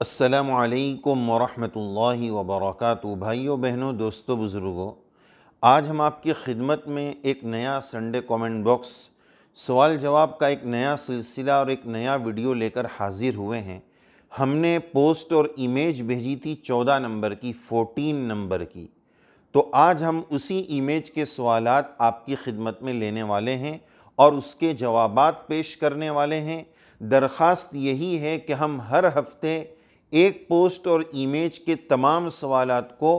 السلام علیکم ورحمۃ اللہ وبرکاتہ۔ بھائیوں بہنوں، دوستوں، بزرگوں، آج ہم آپ کی خدمت میں ایک نیا سنڈے کومنٹ باکس سوال جواب کا ایک نیا سلسلہ اور ایک نیا ویڈیو لے کر حاضر ہوئے ہیں۔ ہم نے پوسٹ اور امیج بھیجی تھی 14 نمبر کی، 14 نمبر کی، تو آج ہم اسی امیج کے سوالات آپ کی خدمت میں لینے والے ہیں اور اس کے جوابات پیش کرنے والے ہیں۔ درخواست یہی ہے کہ ہم ہر ہفتے ایک پوسٹ اور امیج کے تمام سوالات کو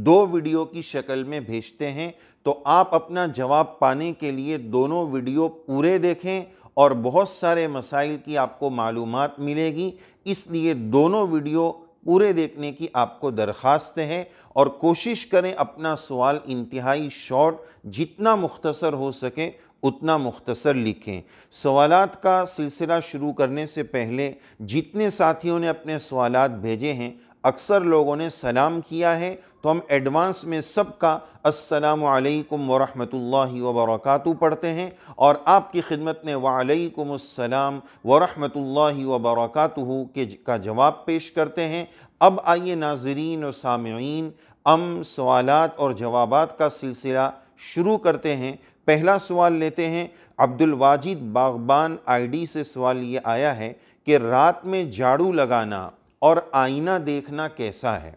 2 ویڈیو کی شکل میں بھیجتے ہیں، تو آپ اپنا جواب پانے کے لیے دونوں ویڈیو پورے دیکھیں اور بہت سارے مسائل کی آپ کو معلومات ملے گی۔ اس لیے دونوں ویڈیو پورے دیکھنے کی آپ کو درخواست ہے اور کوشش کریں اپنا سوال انتہائی شارٹ، جتنا مختصر ہو سکے اتنا مختصر لکھیں۔ سوالات کا سلسلہ شروع کرنے سے پہلے جتنے ساتھیوں نے اپنے سوالات بھیجے ہیں، اکثر لوگوں نے سلام کیا ہے، تو ہم ایڈوانس میں سب کا السلام علیکم ورحمۃ اللہ وبرکاتہ پڑھتے ہیں اور آپ کی خدمت میں وعلیکم السلام ورحمۃ اللہ وبرکاتہ کا جواب پیش کرتے ہیں۔ اب آئیے ناظرین و سامعین، ہم سوالات اور جوابات کا سلسلہ شروع کرتے ہیں۔ پہلا سوال لیتے ہیں۔ عبد الواجد باغبان آئی ڈی سے سوال یہ آیا ہے کہ رات میں جھاڑو لگانا اور آئینہ دیکھنا کیسا ہے؟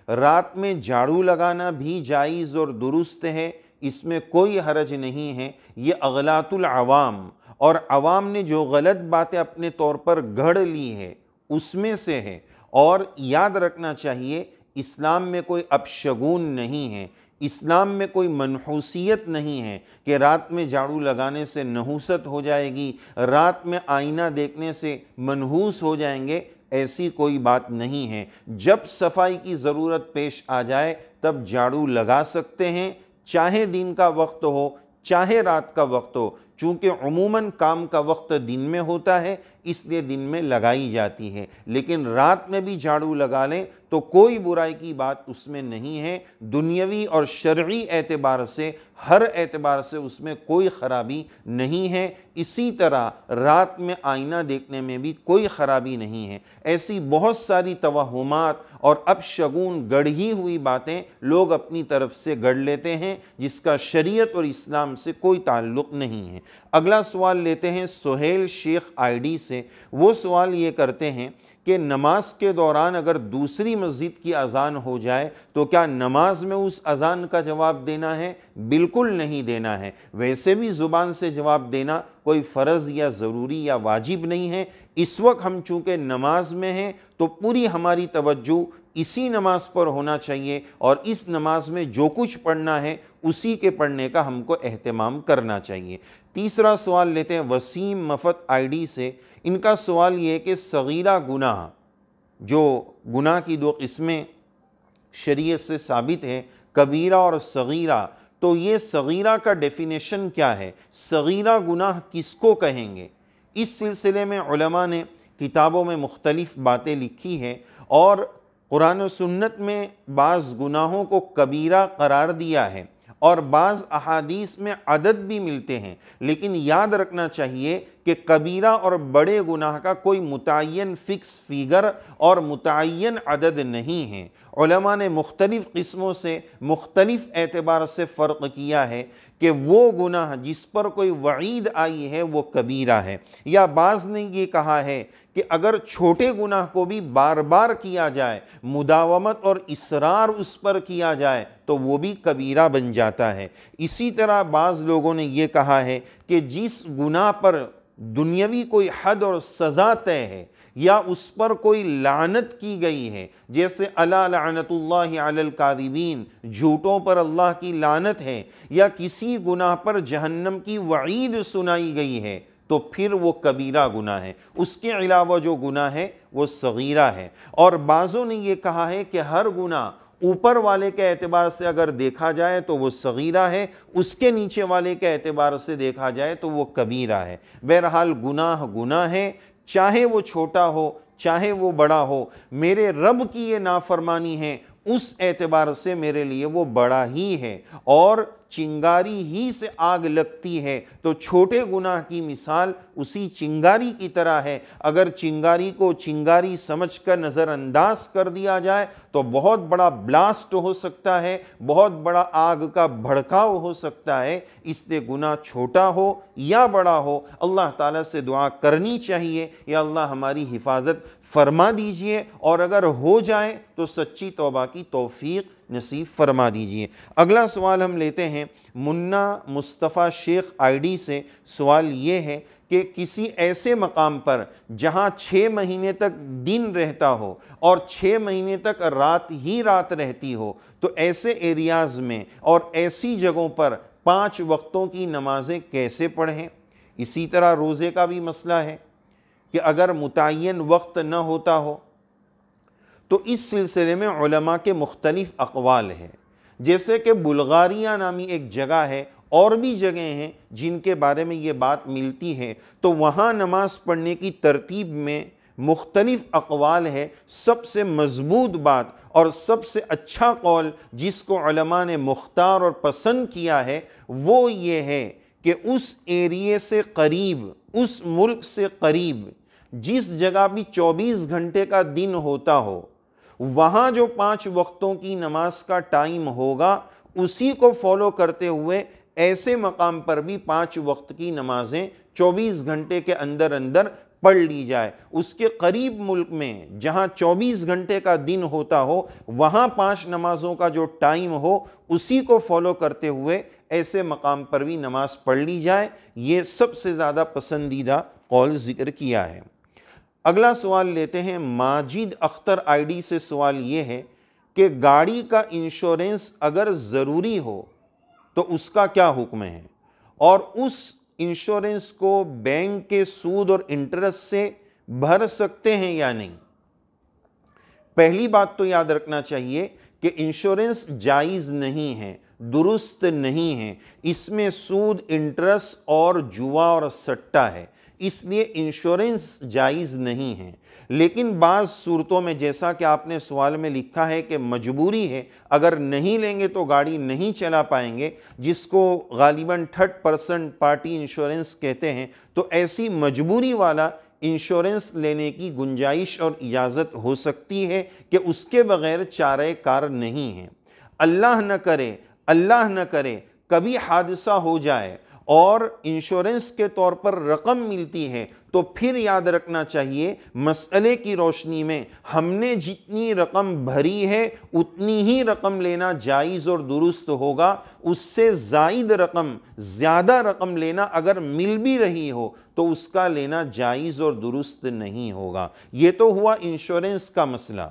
رات میں جھاڑو لگانا بھی جائز اور درست ہے، اس میں کوئی حرج نہیں ہے۔ یہ اغلاط العوام اور عوام نے جو غلط باتیں اپنے طور پر گھڑ لی ہے اس میں سے ہے، اور یاد رکھنا چاہیے اسلام میں کوئی اپشگون نہیں ہے، اسلام میں کوئی منحوسیت نہیں ہے کہ رات میں جھاڑو لگانے سے نحوست ہو جائے گی، رات میں آئینہ دیکھنے سے منحوس ہو جائیں گے، ایسی کوئی بات نہیں ہے۔ جب صفائی کی ضرورت پیش آ جائے تب جھاڑو لگا سکتے ہیں، چاہے دن کا وقت ہو چاہے رات کا وقت ہو، چونکہ عموماً کام کا وقت دن میں ہوتا ہے اس لیے دن میں لگائی جاتی ہے، لیکن رات میں بھی جھاڑو لگا لیں تو کوئی برائی کی بات اس میں نہیں ہے۔ دنیاوی اور شرعی اعتبار سے، ہر اعتبار سے اس میں کوئی خرابی نہیں ہے۔ اسی طرح رات میں آئینہ دیکھنے میں بھی کوئی خرابی نہیں ہے۔ ایسی بہت ساری توہمات اور اپشگون گڑھی ہوئی باتیں لوگ اپنی طرف سے گڑھ لیتے ہیں جس کا شریعت اور اسلام سے کوئی تعلق نہیں ہے۔ اگلا سوال لیتے ہیں سہیل شیخ آئی ڈی سے۔ وہ سوال یہ کرتے ہیں کہ نماز کے دوران اگر دوسری مسجد کی اذان ہو جائے تو کیا نماز میں اس اذان کا جواب دینا ہے؟ بالکل نہیں دینا ہے۔ ویسے بھی زبان سے جواب دینا کوئی فرض یا ضروری یا واجب نہیں ہے۔ اس وقت ہم چونکہ نماز میں ہیں تو پوری ہماری توجہ اسی نماز پر ہونا چاہیے اور اس نماز میں جو کچھ پڑھنا ہے اسی کے پڑھنے کا ہم کو اہتمام کرنا چاہیے۔ تیسرا سوال لیتے ہیں وسیم مفت آئی ڈی سے۔ ان کا سوال یہ ہے کہ صغیرہ گناہ، جو گناہ کی 2 قسمیں شریعت سے ثابت ہے، کبیرہ اور صغیرہ، تو یہ صغیرہ کا ڈیفینیشن کیا ہے؟ صغیرہ گناہ کس کو کہیں گے؟ اس سلسلے میں علماء نے کتابوں میں مختلف باتیں لکھی ہیں اور قرآن و سنت میں بعض گناہوں کو کبیرہ قرار دیا ہے اور بعض احادیث میں عدد بھی ملتے ہیں، لیکن یاد رکھنا چاہیے کہ کبیرہ اور بڑے گناہ کا کوئی متعین فکس فیگر اور متعین عدد نہیں ہے۔ علماء نے مختلف قسموں سے مختلف اعتبار سے فرق کیا ہے کہ وہ گناہ جس پر کوئی وعید آئی ہے وہ کبیرہ ہے، یا بعض نے یہ کہا ہے کہ اگر چھوٹے گناہ کو بھی بار بار کیا جائے، مداومت اور اصرار اس پر کیا جائے تو وہ بھی کبیرہ بن جاتا ہے۔ اسی طرح بعض لوگوں نے یہ کہا ہے کہ جس گناہ پر دنیاوی کوئی حد اور سزا طے ہے یا اس پر کوئی لعنت کی گئی ہے، جیسے الا لعنت اللہ علی الکاذبین، جھوٹوں پر اللہ کی لعنت ہے، یا کسی گناہ پر جہنم کی وعید سنائی گئی ہے، تو پھر وہ کبیرہ گناہ ہے۔ اس کے علاوہ جو گناہ ہے وہ صغیرہ ہے۔ اور بعضوں نے یہ کہا ہے کہ ہر گناہ اوپر والے کے اعتبار سے اگر دیکھا جائے تو وہ صغیرہ ہے، اس کے نیچے والے کے اعتبار سے دیکھا جائے تو وہ کبیرہ ہے۔ بہرحال گناہ گناہ ہے، چاہے وہ چھوٹا ہو چاہے وہ بڑا ہو۔ میرے رب کی یہ نافرمانی ہے، اس اعتبار سے میرے لیے وہ بڑا ہی ہے، اور چنگاری ہی سے آگ لگتی ہے تو چھوٹے گناہ کی مثال اسی چنگاری کی طرح ہے۔ اگر چنگاری کو چنگاری سمجھ کر نظر انداز کر دیا جائے تو بہت بڑا بلاسٹ ہو سکتا ہے، بہت بڑا آگ کا بھڑکاؤ ہو سکتا ہے۔ اس لیے گناہ چھوٹا ہو یا بڑا ہو، اللہ تعالیٰ سے دعا کرنی چاہیے، یا اللہ ہماری حفاظت فرما دیجئے، اور اگر ہو جائے تو سچی توبہ کی توفیق نصیب فرما دیجئے۔ اگلا سوال ہم لیتے ہیں منا مصطفیٰ شیخ آئی ڈی سے۔ سوال یہ ہے کہ کسی ایسے مقام پر جہاں 6 مہینے تک دن رہتا ہو اور 6 مہینے تک رات ہی رات رہتی ہو، تو ایسے ایریاز میں اور ایسی جگہوں پر 5 وقتوں کی نمازیں کیسے پڑھیں؟ اسی طرح روزے کا بھی مسئلہ ہے کہ اگر متعین وقت نہ ہوتا ہو تو اس سلسلے میں علماء کے مختلف اقوال ہیں، جیسے کہ بلغاریہ نامی ایک جگہ ہے، اور بھی جگہیں ہیں جن کے بارے میں یہ بات ملتی ہے، تو وہاں نماز پڑھنے کی ترتیب میں مختلف اقوال ہے۔ سب سے مضبوط بات اور سب سے اچھا قول جس کو علماء نے مختار اور پسند کیا ہے وہ یہ ہے کہ اس ایریے سے قریب، اس ملک سے قریب جس جگہ بھی 24 گھنٹے کا دن ہوتا ہو، وہاں جو 5 وقتوں کی نماز کا ٹائم ہوگا اسی کو فالو کرتے ہوئے ایسے مقام پر بھی 5 وقت کی نمازیں 24 گھنٹے کے اندر اندر پڑھ لی جائے۔ اس کے قریب ملک میں جہاں 24 گھنٹے کا دن ہوتا ہو، وہاں 5 نمازوں کا جو ٹائم ہو اسی کو فالو کرتے ہوئے ایسے مقام پر بھی نماز پڑھ لی جائے۔ یہ سب سے زیادہ پسندیدہ قول ذکر کیا ہے۔ اگلا سوال لیتے ہیں ماجد اختر آئی ڈی سے۔ سوال یہ ہے کہ گاڑی کا انشورنس اگر ضروری ہو تو اس کا کیا حکم ہے، اور اس انشورنس کو بینک کے سود اور انٹرسٹ سے بھر سکتے ہیں یا نہیں؟ پہلی بات تو یاد رکھنا چاہیے کہ انشورنس جائز نہیں ہے، درست نہیں ہے، اس میں سود، انٹرسٹ اور جوا اور سٹہ ہے، اس لیے انشورنس جائز نہیں ہے۔ لیکن بعض صورتوں میں جیسا کہ آپ نے سوال میں لکھا ہے کہ مجبوری ہے، اگر نہیں لیں گے تو گاڑی نہیں چلا پائیں گے، جس کو غالباً 3rd پارٹی انشورنس کہتے ہیں، تو ایسی مجبوری والا انشورنس لینے کی گنجائش اور اجازت ہو سکتی ہے کہ اس کے بغیر چارہ کار نہیں ہے۔ اللہ نہ کرے کبھی حادثہ ہو جائے اور انشورنس کے طور پر رقم ملتی ہے، تو پھر یاد رکھنا چاہیے مسئلے کی روشنی میں ہم نے جتنی رقم بھری ہے اتنی ہی رقم لینا جائز اور درست ہوگا۔ اس سے زیادہ رقم لینا اگر مل بھی رہی ہو تو اس کا لینا جائز اور درست نہیں ہوگا۔ یہ تو ہوا انشورنس کا مسئلہ۔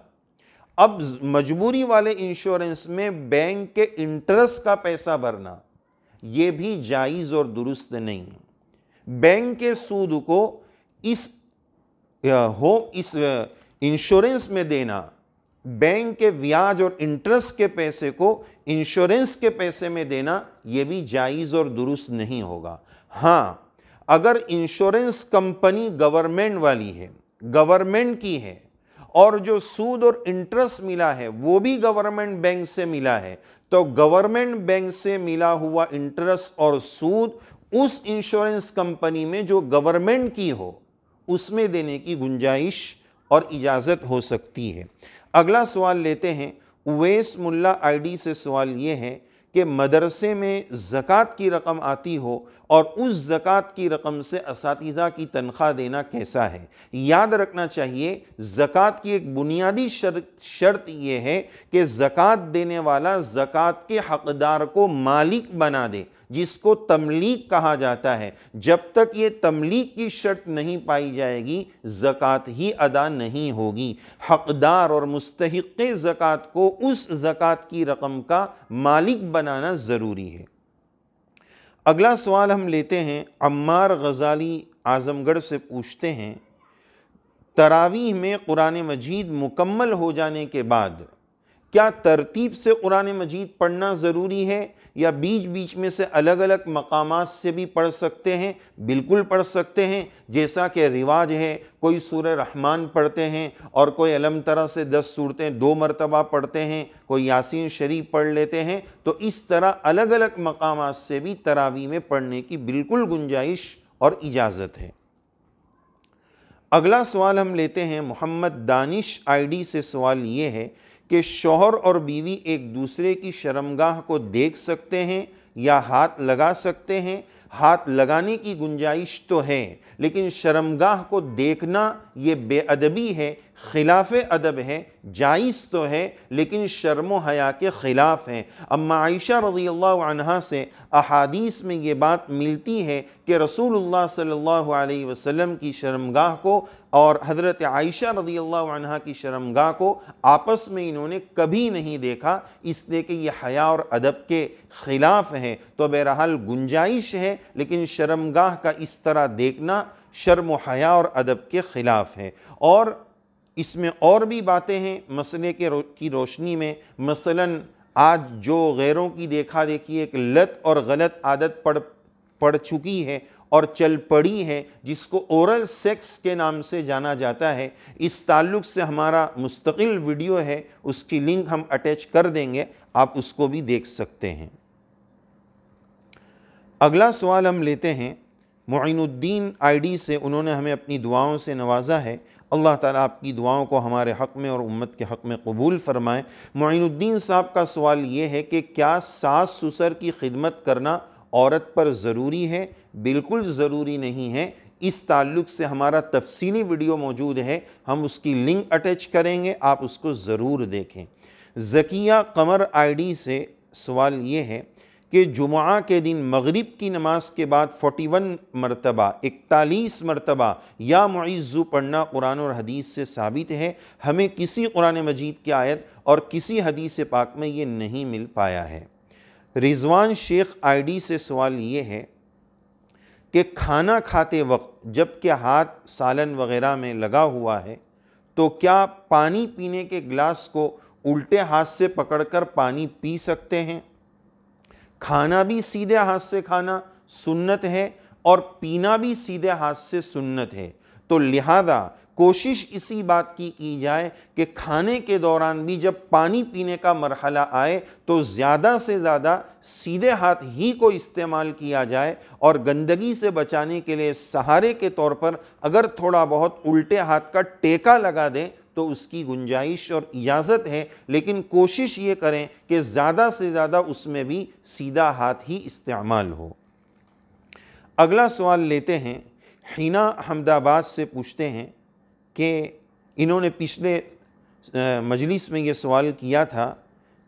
اب مجبوری والے انشورنس میں بینک کے انٹرسٹ کا پیسہ بھرنا، یہ بھی جائز اور درست نہیں۔ بینک کے سود کو اس انشورنس میں دینا، بینک کے بیاج اور انٹرسٹ کے پیسے کو انشورنس کے پیسے میں دینا، یہ بھی جائز اور درست نہیں ہوگا۔ ہاں، اگر انشورنس کمپنی گورنمنٹ والی ہے، گورنمنٹ کی ہے، اور جو سود اور انٹرسٹ ملا ہے وہ بھی گورنمنٹ بینک سے ملا ہے، تو گورنمنٹ بینک سے ملا ہوا انٹرسٹ اور سود اس انشورنس کمپنی میں جو گورنمنٹ کی ہو اس میں دینے کی گنجائش اور اجازت ہو سکتی ہے۔ اگلا سوال لیتے ہیں اویس ملا آئی ڈی سے۔ سوال یہ ہے کہ مدرسے میں زکوٰۃ کی رقم آتی ہو اور اس زکوٰۃ کی رقم سے اساتذہ کی تنخواہ دینا کیسا ہے؟ یاد رکھنا چاہیے زکوٰۃ کی ایک بنیادی شرط یہ ہے کہ زکوٰۃ دینے والا زکوٰۃ کے حقدار کو مالک بنا دے، جس کو تملیک کہا جاتا ہے۔ جب تک یہ تملیک کی شرط نہیں پائی جائے گی زکوٰۃ ہی ادا نہیں ہوگی۔ حقدار اور مستحق زکوٰۃ کو اس زکوٰۃ کی رقم کا مالک بنانا ضروری ہے۔ اگلا سوال ہم لیتے ہیں عمار غزالی اعظم گڑھ سے۔ پوچھتے ہیں تراویح میں قرآن مجید مکمل ہو جانے کے بعد کیا ترتیب سے قرآن مجید پڑھنا ضروری ہے یا بیچ بیچ میں سے الگ الگ مقامات سے بھی پڑھ سکتے ہیں؟ بالکل پڑھ سکتے ہیں، جیسا کہ رواج ہے کوئی سورہ رحمان پڑھتے ہیں اور کوئی علم ترہ سے 10 صورتیں 2 مرتبہ پڑھتے ہیں، کوئی یاسین شریف پڑھ لیتے ہیں، تو اس طرح الگ الگ مقامات سے بھی تراویح میں پڑھنے کی بالکل گنجائش اور اجازت ہے۔ اگلا سوال ہم لیتے ہیں محمد دانش ID سے۔ سوال یہ ہے کہ شوہر اور بیوی ایک دوسرے کی شرمگاہ کو دیکھ سکتے ہیں یا ہاتھ لگا سکتے ہیں؟ ہاتھ لگانے کی گنجائش تو ہے، لیکن شرمگاہ کو دیکھنا یہ بے ادبی ہے، خلاف ادب ہے۔ جائز تو ہے لیکن شرم و حیا کے خلاف ہے۔ اما عائشہ رضی اللہ عنہا سے احادیث میں یہ بات ملتی ہے کہ رسول اللہ صلی اللہ علیہ وسلم کی شرمگاہ کو اور حضرت عائشہ رضی اللہ عنہا کی شرمگاہ کو آپس میں انہوں نے کبھی نہیں دیکھا، اس لیے کہ یہ حیا اور ادب کے خلاف ہے۔ تو بہرحال گنجائش ہے لیکن شرمگاہ کا اس طرح دیکھنا شرم و حیا اور ادب کے خلاف ہے۔ اور اس میں اور بھی باتیں ہیں مسئلے کی روشنی میں، مثلاً آج جو غیروں کی دیکھا دیکھی ایک لت اور غلط عادت پڑ چکی ہے اور چل پڑی ہے، جس کو اورل سیکس کے نام سے جانا جاتا ہے، اس تعلق سے ہمارا مستقل ویڈیو ہے، اس کی لنک ہم اٹیچ کر دیں گے، آپ اس کو بھی دیکھ سکتے ہیں۔ اگلا سوال ہم لیتے ہیں معین الدین ID سے۔ انہوں نے ہمیں اپنی دعاؤں سے نوازا ہے، اللہ تعالیٰ آپ کی دعاؤں کو ہمارے حق میں اور امت کے حق میں قبول فرمائے۔ معین الدین صاحب کا سوال یہ ہے کہ کیا ساس سسر کی خدمت کرنا عورت پر ضروری ہے؟ بالکل ضروری نہیں ہے۔ اس تعلق سے ہمارا تفصیلی ویڈیو موجود ہے، ہم اس کی لنک اٹیچ کریں گے، آپ اس کو ضرور دیکھیں۔ زکیہ قمر ID سے سوال یہ ہے کہ جمعہ کے دن مغرب کی نماز کے بعد 41 مرتبہ 41 مرتبہ یا معیذ پڑھنا قرآن اور حدیث سے ثابت ہے؟ ہمیں کسی قرآن مجید کی آیت اور کسی حدیث پاک میں یہ نہیں مل پایا ہے۔ رضوان شیخ ID سے سوال یہ ہے کہ کھانا کھاتے وقت جب کہ ہاتھ سالن وغیرہ میں لگا ہوا ہے تو کیا پانی پینے کے گلاس کو الٹے ہاتھ سے پکڑ کر پانی پی سکتے ہیں؟ کھانا بھی سیدھے ہاتھ سے کھانا سنت ہے اور پینا بھی سیدھے ہاتھ سے سنت ہے، تو لہذا کوشش اسی بات کی جائے کہ کھانے کے دوران بھی جب پانی پینے کا مرحلہ آئے تو زیادہ سے زیادہ سیدھے ہاتھ ہی کو استعمال کیا جائے، اور گندگی سے بچانے کے لیے سہارے کے طور پر اگر تھوڑا بہت الٹے ہاتھ کا ٹیکا لگا دیں تو اس کی گنجائش اور اجازت ہے، لیکن کوشش یہ کریں کہ زیادہ سے زیادہ اس میں بھی سیدھا ہاتھ ہی استعمال ہو۔ اگلا سوال لیتے ہیں حینا حمد آباد سے۔ پوچھتے ہیں کہ انہوں نے پچھلے مجلس میں یہ سوال کیا تھا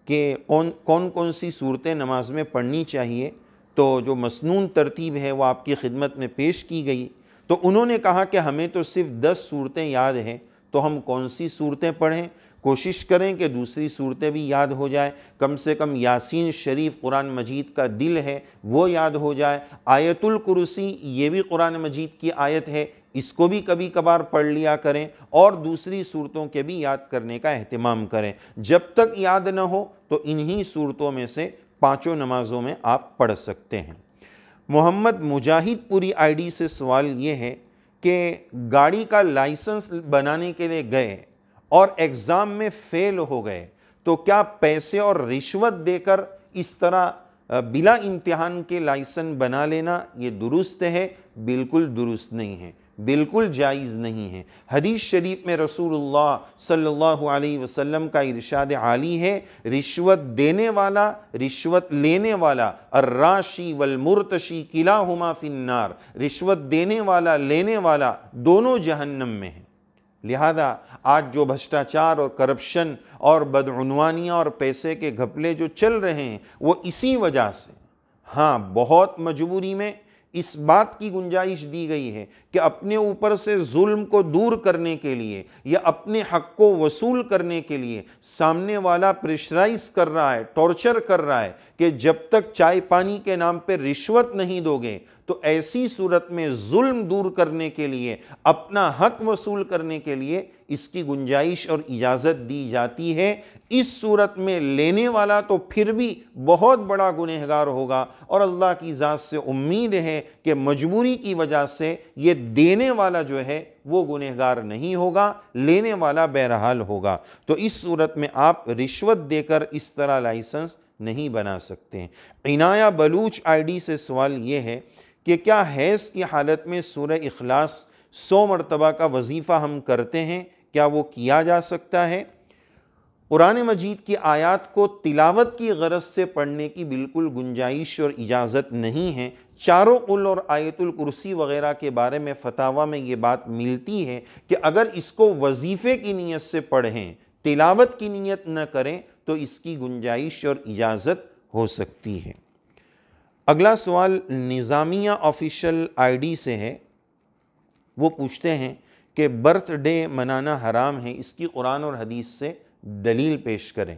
کہ کون کون سی صورتیں نماز میں پڑھنی چاہیے، تو جو مسنون ترتیب ہے وہ آپ کی خدمت میں پیش کی گئی، تو انہوں نے کہا کہ ہمیں تو صرف 10 صورتیں یاد ہیں، تو ہم کون سی صورتیں پڑھیں؟ کوشش کریں کہ دوسری صورتیں بھی یاد ہو جائے، کم سے کم یاسین شریف قرآن مجید کا دل ہے وہ یاد ہو جائے، آیت الکرسی یہ بھی قرآن مجید کی آیت ہے، اس کو بھی کبھی کبھار پڑھ لیا کریں، اور دوسری صورتوں کے بھی یاد کرنے کا اہتمام کریں۔ جب تک یاد نہ ہو تو انہی صورتوں میں سے 5 نمازوں میں آپ پڑھ سکتے ہیں۔ محمد مجاہد پوری ID سے سوال یہ ہے کہ گاڑی کا لائسنس بنانے کے لیے گئے اور ایگزام میں فیل ہو گئے، تو کیا پیسے اور رشوت دے کر اس طرح بلا امتحان کے لائسنس بنا لینا یہ درست ہے؟ بالکل درست نہیں ہے، بالکل جائز نہیں ہے۔ حدیث شریف میں رسول اللہ صلی اللہ علیہ وسلم کا ارشاد عالی ہے، رشوت دینے والا رشوت لینے والا الراشی والمرتشی کلاہما فی النار، رشوت دینے والا لینے والا دونوں جہنم میں ہیں۔ لہذا آج جو بھشٹاچار اور کرپشن اور بدعنوانیاں اور پیسے کے گھپلے جو چل رہے ہیں وہ اسی وجہ سے، ہاں بہت مجبوری میں اس بات کی گنجائش دی گئی ہے کہ اپنے اوپر سے ظلم کو دور کرنے کے لیے یا اپنے حق کو وصول کرنے کے لیے سامنے والا پریشرائز کر رہا ہے، ٹارچر کر رہا ہے کہ جب تک چائے پانی کے نام پہ رشوت نہیں دو گے، تو ایسی صورت میں ظلم دور کرنے کے لیے، اپنا حق وصول کرنے کے لیے اس کی گنجائش اور اجازت دی جاتی ہے۔ اس صورت میں لینے والا تو پھر بھی بہت بڑا گنہگار ہوگا، اور اللہ کی ذات سے امید ہے کہ مجبوری کی وجہ سے یہ دینے والا جو ہے وہ گنہگار نہیں ہوگا، لینے والا بہرحال ہوگا۔ تو اس صورت میں آپ رشوت دے کر اس طرح لائسنس نہیں بنا سکتے ہیں۔ عنایہ بلوچ آئی ڈی سے سوال یہ ہے کہ کیا حیض کی حالت میں سورہ اخلاص 100 مرتبہ کا وظیفہ ہم کرتے ہیں، کیا وہ کیا جا سکتا ہے؟ قرآن مجید کی آیات کو تلاوت کی غرض سے پڑھنے کی بالکل گنجائش اور اجازت نہیں ہے۔ چاروں قل اور آیت الکرسی وغیرہ کے بارے میں فتاویٰ میں یہ بات ملتی ہے کہ اگر اس کو وظیفے کی نیت سے پڑھیں، تلاوت کی نیت نہ کریں، تو اس کی گنجائش اور اجازت ہو سکتی ہے۔ اگلا سوال نظامیہ آفیشل آئی ڈی سے ہے۔ وہ پوچھتے ہیں کہ برتھ ڈے منانا حرام ہے، اس کی قرآن اور حدیث سے دلیل پیش کریں۔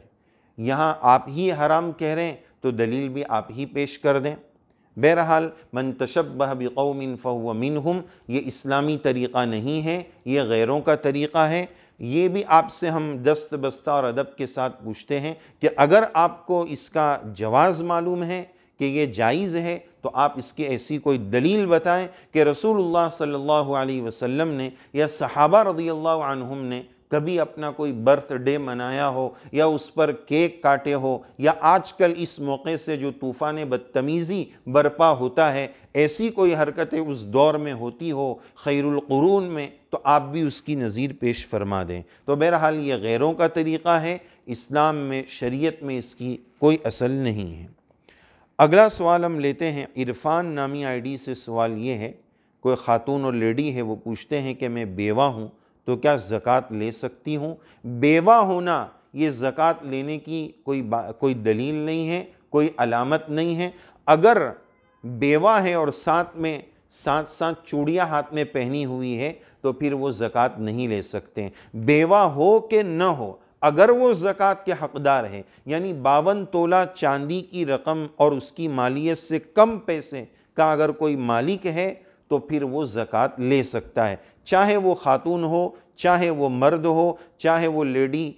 یہاں آپ ہی حرام کہہ رہے ہیں تو دلیل بھی آپ ہی پیش کر دیں۔ بہرحال من تشبہ بقوم فہو منہم، یہ اسلامی طریقہ نہیں ہے، یہ غیروں کا طریقہ ہے۔ یہ بھی آپ سے ہم دست بستہ اور ادب کے ساتھ پوچھتے ہیں کہ اگر آپ کو اس کا جواز معلوم ہے کہ یہ جائز ہے، تو آپ اس کی ایسی کوئی دلیل بتائیں کہ رسول اللہ صلی اللہ علیہ وسلم نے یا صحابہ رضی اللہ عنہم نے کبھی اپنا کوئی برتھ ڈے منایا ہو، یا اس پر کیک کاٹے ہو، یا آج کل اس موقع سے جو طوفان بدتمیزی برپا ہوتا ہے، ایسی کوئی حرکتیں اس دور میں ہوتی ہو خیر القرون میں، تو آپ بھی اس کی نظیر پیش فرما دیں۔ تو بہرحال یہ غیروں کا طریقہ ہے، اسلام میں، شریعت میں اس کی کوئی اصل نہیں ہے۔ اگلا سوال ہم لیتے ہیں عرفان نامی آئی ڈی سے۔ سوال یہ ہے، کوئی خاتون اور لیڈی ہے، وہ پوچھتے ہیں کہ میں بیوہ ہوں تو کیا زکوٰۃ لے سکتی ہوں؟ بیوہ ہونا یہ زکوٰۃ لینے کی کوئی دلیل نہیں ہے، کوئی علامت نہیں ہے۔ اگر بیوہ ہے اور ساتھ چوڑیاں ہاتھ میں پہنی ہوئی ہے تو پھر وہ زکوٰۃ نہیں لے سکتے۔ بیوہ ہو کہ نہ ہو، اگر وہ زکوٰۃ کے حقدار ہے، یعنی 52 تولہ چاندی کی رقم اور اس کی مالیت سے کم پیسے کا اگر کوئی مالک ہے، تو پھر وہ زکوٰۃ لے سکتا ہے، چاہے وہ خاتون ہو، چاہے وہ مرد ہو، چاہے وہ لیڈی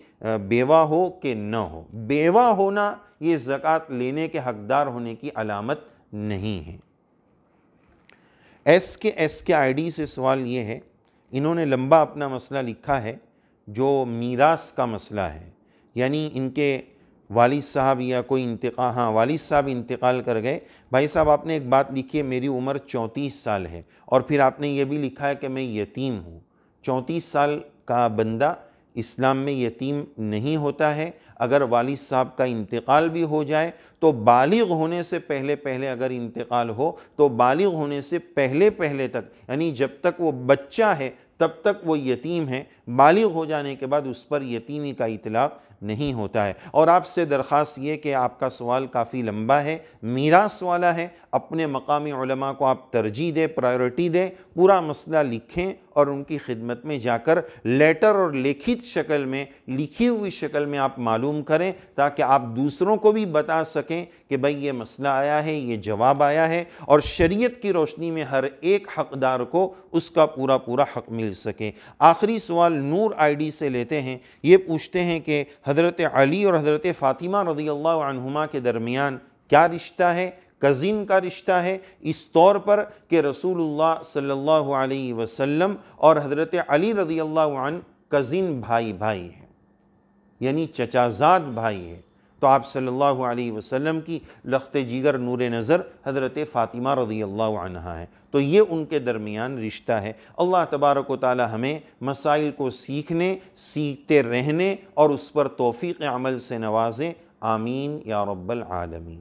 بیوہ ہو کہ نہ ہو۔ بیوہ ہونا یہ زکوٰۃ لینے کے حقدار ہونے کی علامت نہیں ہے۔ ایس کے آئی ڈی سے سوال یہ ہے، انہوں نے لمبا اپنا مسئلہ لکھا ہے جو میراث کا مسئلہ ہے، یعنی ان کے والد صاحب یا کوئی والد صاحب انتقال کر گئے۔ بھائی صاحب آپ نے ایک بات لکھی ہے، میری عمر 34 سال ہے، اور پھر آپ نے یہ بھی لکھا ہے کہ میں یتیم ہوں۔ 34 سال کا بندہ اسلام میں یتیم نہیں ہوتا ہے۔ اگر والد صاحب کا انتقال بھی ہو جائے تو بالغ ہونے سے پہلے اگر انتقال ہو تو بالغ ہونے سے پہلے تک، یعنی جب تک وہ بچہ ہے تب تک وہ یتیم ہے، بالغ ہو جانے کے بعد اس پر یتیمی کا اطلاق نہیں ہوتا ہے۔ اور آپ سے درخواست یہ کہ آپ کا سوال کافی لمبا ہے، میراث والا ہے، اپنے مقامی علماء کو آپ ترجیح دیں، پرائیورٹی دیں، پورا مسئلہ لکھیں اور ان کی خدمت میں جا کر لیٹر اور لکھت شکل میں، لکھی ہوئی شکل میں آپ معلوم کریں، تاکہ آپ دوسروں کو بھی بتا سکیں کہ بھئی یہ مسئلہ آیا ہے، یہ جواب آیا ہے، اور شریعت کی روشنی میں ہر ایک حقدار کو اس کا پورا حق مل سکے۔ آخری سوال نور آئی ڈی سے لیتے ہیں۔ یہ پوچھتے ہیں کہ حضرت علی اور حضرت فاطمہ رضی اللہ عنہما کے درمیان کیا رشتہ ہے؟ کزن کا رشتہ ہے، اس طور پر کہ رسول اللہ صلی اللہ علیہ وسلم اور حضرت علی رضی اللہ عنہ کزن بھائی ہیں، یعنی چچا زاد بھائی ہے۔ تو آپ صلی اللہ علیہ وسلم کی لخت جگر نور نظر حضرت فاطمہ رضی اللہ عنہ ہے، تو یہ ان کے درمیان رشتہ ہے۔ اللہ تبارک و تعالی ہمیں مسائل کو سیکھتے رہنے اور اس پر توفیق عمل سے نوازیں، آمین یا رب العالمین۔